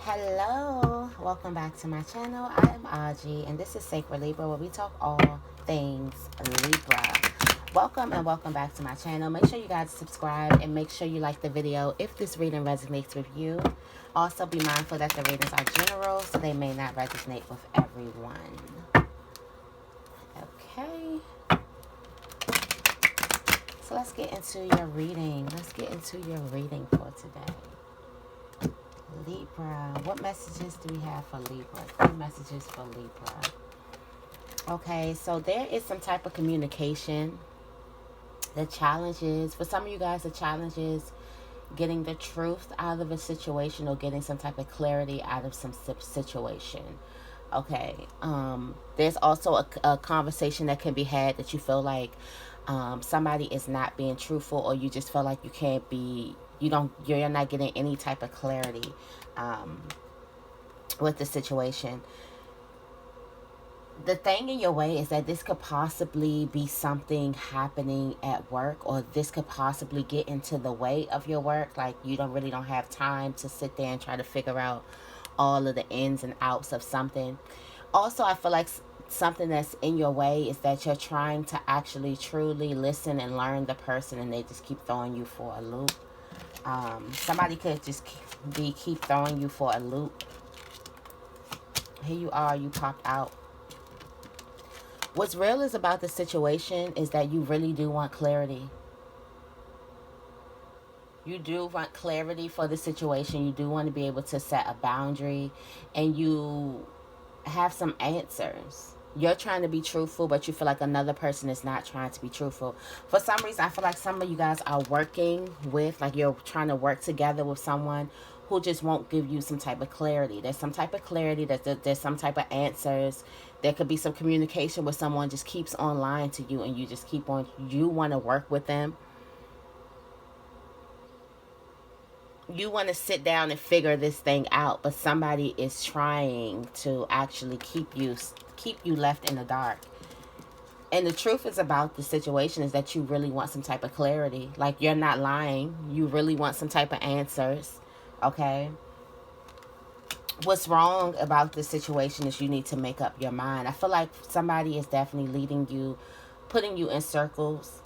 Hello, welcome back to my channel. I am Audrey, and this is Sacred Libra, where we talk all things Libra. Welcome and welcome back to my channel. Make sure you guys subscribe and make sure you like the video if this reading resonates with you. Also, be mindful that the readings are general, so they may not resonate with everyone. Okay, so let's get into your reading. Let's get into your reading for today. Libra. What messages do we have for Libra? 3 messages for Libra. Okay, so there is some type of communication. The challenge is, for some of you guys, the challenge is getting the truth out of a situation or getting some type of clarity out of some situation. Okay, there's also a conversation that can be had that you feel like somebody is not being truthful, or you just feel like you can't be, you're not getting any type of clarity with the situation. The thing in your way is that this could possibly be something happening at work, or this could possibly get into the way of your work. Like you don't have time to sit there and try to figure out all of the ins and outs of something. Also, I feel like something that's in your way is that you're trying to actually truly listen and learn the person, and they just keep throwing you for a loop. Somebody could just keep throwing you for a loop. Here you are, you popped out. What's real is about the situation is that you really do want clarity. You do want clarity for the situation. You do want to be able to set a boundary, and you have some answers. You're trying to be truthful, but you feel like another person is not trying to be truthful. For some reason, I feel like some of you guys are working with, like you're trying to work together with someone who just won't give you some type of clarity. There's some type of clarity, there's some type of answers. There could be some communication where someone just keeps on lying to you, and you just keep on, you want to work with them. You want to sit down and figure this thing out, but somebody is trying to actually keep you left in the dark. And the truth is about the situation is that you really want some type of clarity. Like, you're not lying. You really want some type of answers. Okay? What's wrong about this situation is you need to make up your mind. I feel like somebody is definitely leading you, putting you in circles,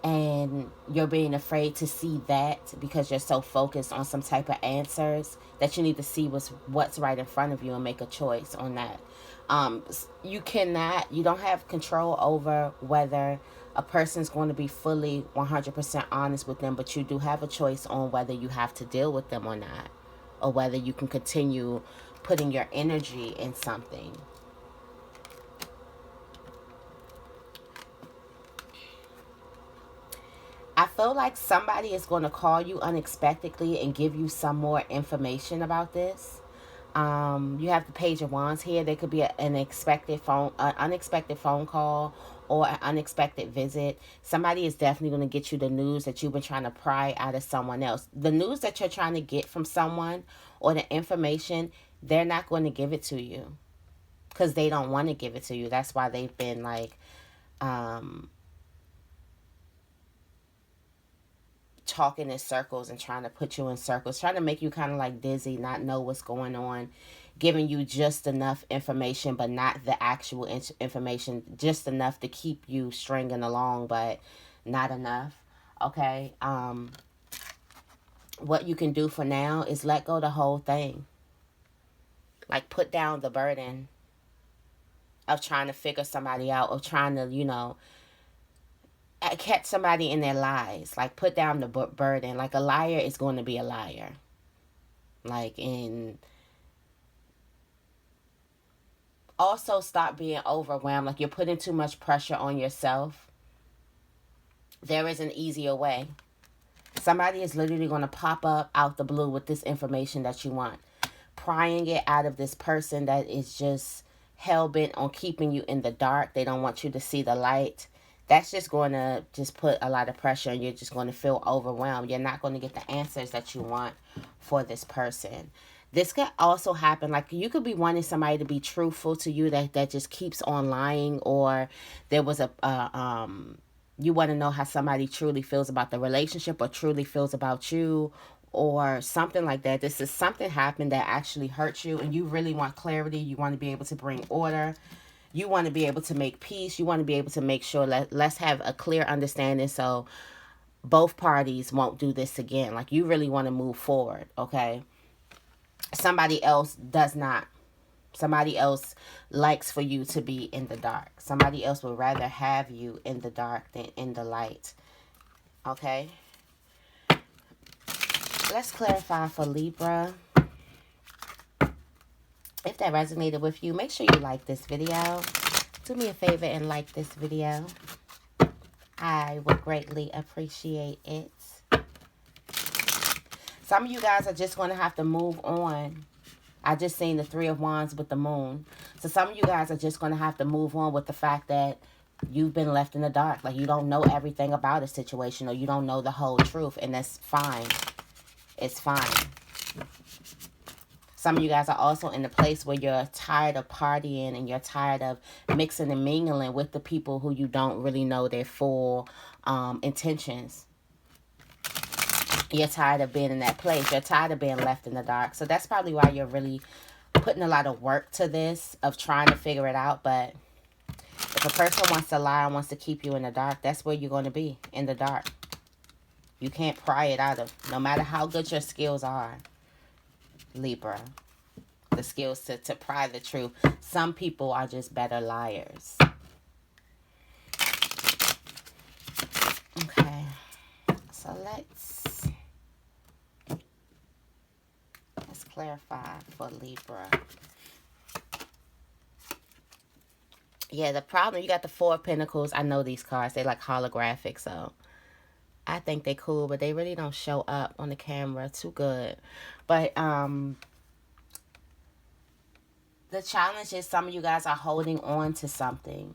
and you're being afraid to see that because you're so focused on some type of answers that you need to see what's right in front of you and make a choice on that. You don't have control over whether a person's going to be fully 100% honest with them, but you do have a choice on whether you have to deal with them or not, or whether you can continue putting your energy in something. I feel like somebody is going to call you unexpectedly and give you some more information about this. You have the Page of Wands here. There could be an unexpected phone call or an unexpected visit. Somebody is definitely going to get you the news that you've been trying to pry out of someone else. The news that you're trying to get from someone, or the information, they're not going to give it to you because they don't want to give it to you. That's why they've been like, talking in circles and trying to put you in circles, trying to make you kind of like dizzy, not know what's going on, giving you just enough information, but not the actual information, just enough to keep you stringing along, but not enough. Okay. What you can do for now is let go the whole thing. Like, put down the burden of trying to figure somebody out, or trying to, catch somebody in their lies. Like, put down the burden. Like, a liar is going to be a liar. Like, in also stop being overwhelmed. Like, you're putting too much pressure on yourself. There is an easier way. Somebody is literally going to pop up out the blue with this information that you want, prying it out of this person that is just hell-bent on keeping you in the dark. They don't want you to see the light. That's just going to just put a lot of pressure, and you're just going to feel overwhelmed. You're not going to get the answers that you want for this person. This could also happen, like, you could be wanting somebody to be truthful to you that just keeps on lying, or there was you want to know how somebody truly feels about the relationship, or truly feels about you, or something like that. This is something happened that actually hurt you, and you really want clarity. You want to be able to bring order. You want to be able to make peace. You want to be able to make sure let's have a clear understanding so both parties won't do this again. Like, you really want to move forward, okay? Somebody else does not. Somebody else likes for you to be in the dark. Somebody else would rather have you in the dark than in the light. Okay? Let's clarify for Libra. If that resonated with you, make sure you like this video. Do me a favor and like this video. I would greatly appreciate it. Some of you guys are just going to have to move on. I just seen the Three of Wands with the moon. So some of you guys are just going to have to move on with the fact that you've been left in the dark. Like, you don't know everything about a situation, or you don't know the whole truth. And that's fine. It's fine. Some of you guys are also in a place where you're tired of partying, and you're tired of mixing and mingling with the people who you don't really know their full intentions. You're tired of being in that place. You're tired of being left in the dark. So that's probably why you're really putting a lot of work to this, of trying to figure it out. But if a person wants to lie and wants to keep you in the dark, that's where you're going to be, in the dark. You can't pry it out of, no matter how good your skills are, Libra. The skills to pry the truth. Some people are just better liars. Okay. So let's clarify for Libra. Yeah, the problem, you got the Four of Pentacles. I know these cards, they like holographic, so I think they cool, but they really don't show up on the camera too good. But the challenge is some of you guys are holding on to something.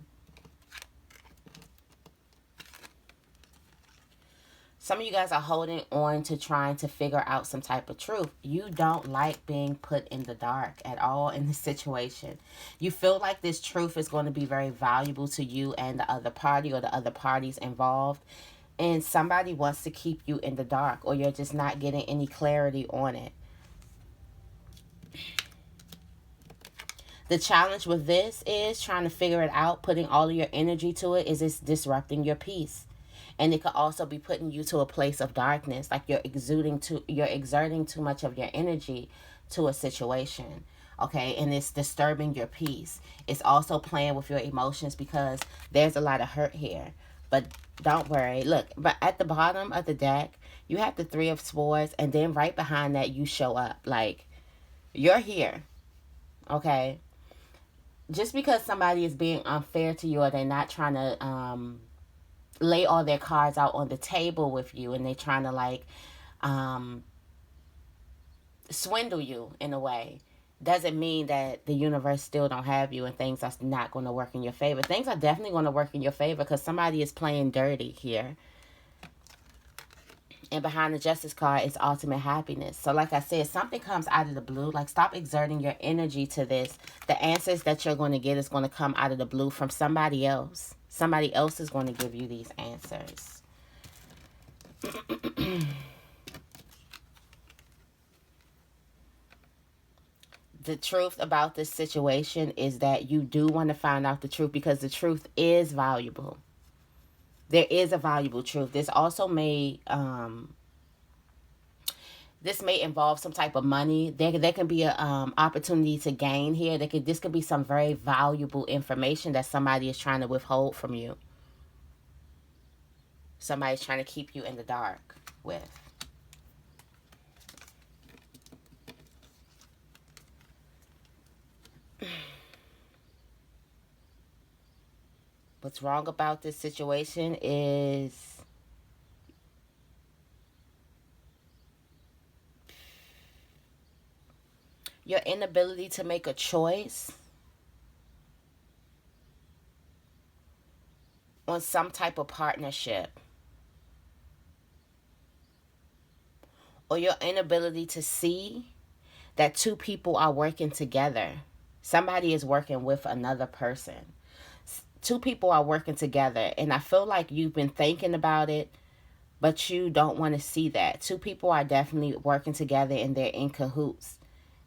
Some of you guys are holding on to trying to figure out some type of truth. You don't like being put in the dark at all in this situation. You feel like this truth is going to be very valuable to you and the other party, or the other parties involved. And somebody wants to keep you in the dark, or you're just not getting any clarity on it. The challenge with this is trying to figure it out, putting all of your energy to it, is it's disrupting your peace. And it could also be putting you to a place of darkness, like you're exerting too much of your energy to a situation, okay? And it's disturbing your peace. It's also playing with your emotions, because there's a lot of hurt here. But don't worry. Look, but at the bottom of the deck, you have the Three of Swords, and then right behind that, you show up. Like, you're here, okay? Just because somebody is being unfair to you, or they're not trying to lay all their cards out on the table with you, and they're trying to like swindle you in a way, doesn't mean that the universe still don't have you and things are not going to work in your favor. Things are definitely going to work in your favor, because somebody is playing dirty here. And behind the Justice card is ultimate happiness. So like I said, something comes out of the blue. Like, stop exerting your energy to this. The answers that you're going to get is going to come out of the blue from somebody else. Somebody else is going to give you these answers. The truth about this situation is that you do want to find out the truth, because the truth is valuable. There is a valuable truth. This also may involve some type of money. There can be a opportunity to gain here. This could be some very valuable information that somebody is trying to withhold from you. Somebody's trying to keep you in the dark with. What's wrong about this situation is your inability to make a choice on some type of partnership, or your inability to see that two people are working together. Somebody is working with another person. Two people are working together, and I feel like you've been thinking about it, But you don't want to see that. Two people are definitely working together and they're in cahoots.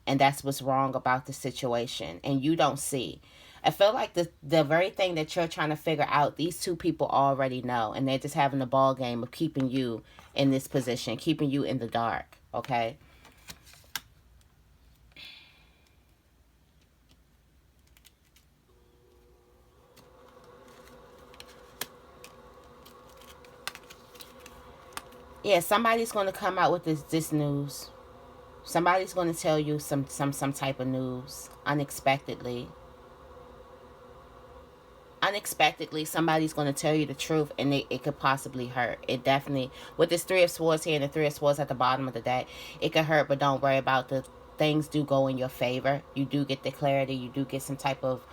And that's what's wrong about the situation. And you don't see. I feel like the very thing that you're trying to figure out, these two people already know. And they're just having a ball game of keeping you in this position, keeping you in the dark. Okay? Yeah, somebody's going to come out with this news. Somebody's going to tell you some type of news unexpectedly. Unexpectedly, somebody's going to tell you the truth, and it could possibly hurt. It definitely, with this Three of Swords here and the Three of Swords at the bottom of the deck, it could hurt, but don't worry about the things do go in your favor. You do get the clarity. You do get some type of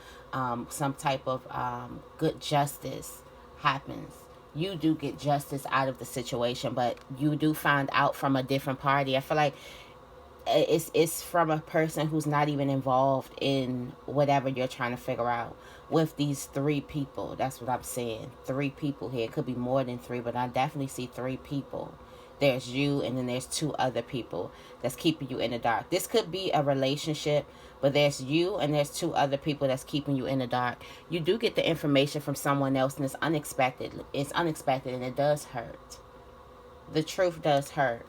good justice happens. You do get justice out of the situation, but you do find out from a different party. I feel like it's from a person who's not even involved in whatever you're trying to figure out. With these three people, that's what I'm saying. Three people here. It could be more than three, but I definitely see three people. There's you, and then there's two other people that's keeping you in the dark. This could be a relationship, but there's you and there's two other people that's keeping you in the dark. You do get the information from someone else, and it's unexpected. It's unexpected, and it does hurt. The truth does hurt.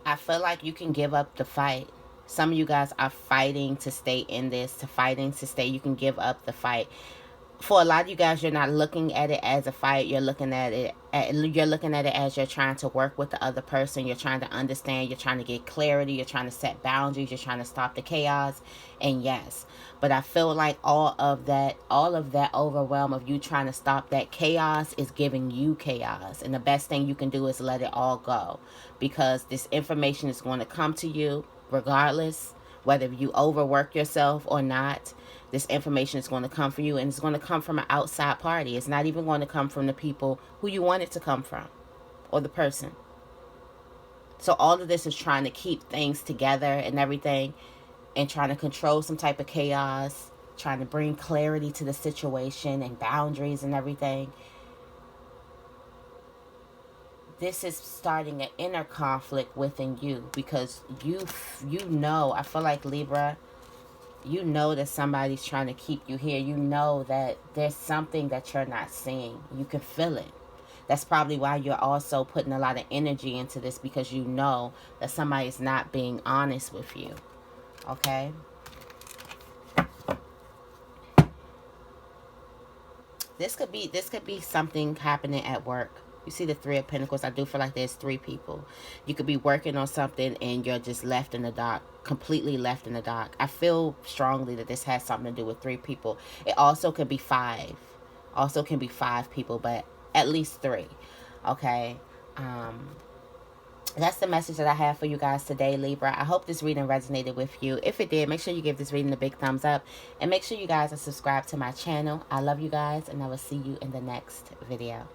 I feel like you can give up the fight. Some of you guys are fighting to stay in this, to fighting to stay. You can give up the fight. For a lot of you guys, you're not looking at it as a fight. You're looking at it as you're trying to work with the other person. You're trying to understand. You're trying to get clarity. You're trying to set boundaries. You're trying to stop the chaos. And yes, but I feel like all of that overwhelm of you trying to stop that chaos is giving you chaos. And the best thing you can do is let it all go, because this information is going to come to you regardless, whether you overwork yourself or not. This information is going to come for you, and it's going to come from an outside party. It's not even going to come from the people who you want it to come from, or the person. So all of this is trying to keep things together and everything, and trying to control some type of chaos, trying to bring clarity to the situation and boundaries and everything. This is starting an inner conflict within you, because you know, I feel like, Libra, you know that somebody's trying to keep you here. You know that there's something that you're not seeing. You can feel it. That's probably why you're also putting a lot of energy into this, because you know that somebody's not being honest with you. Okay? This could be something happening at work. You see the Three of Pentacles. I do feel like there's three people. You could be working on something and you're just left in the dark. Completely left in the dark. I feel strongly that this has something to do with three people. It also could be five. Also can be five people, but at least three. Okay? That's the message that I have for you guys today, Libra. I hope this reading resonated with you. If it did, make sure you give this reading a big thumbs up. And make sure you guys are subscribed to my channel. I love you guys, and I will see you in the next video.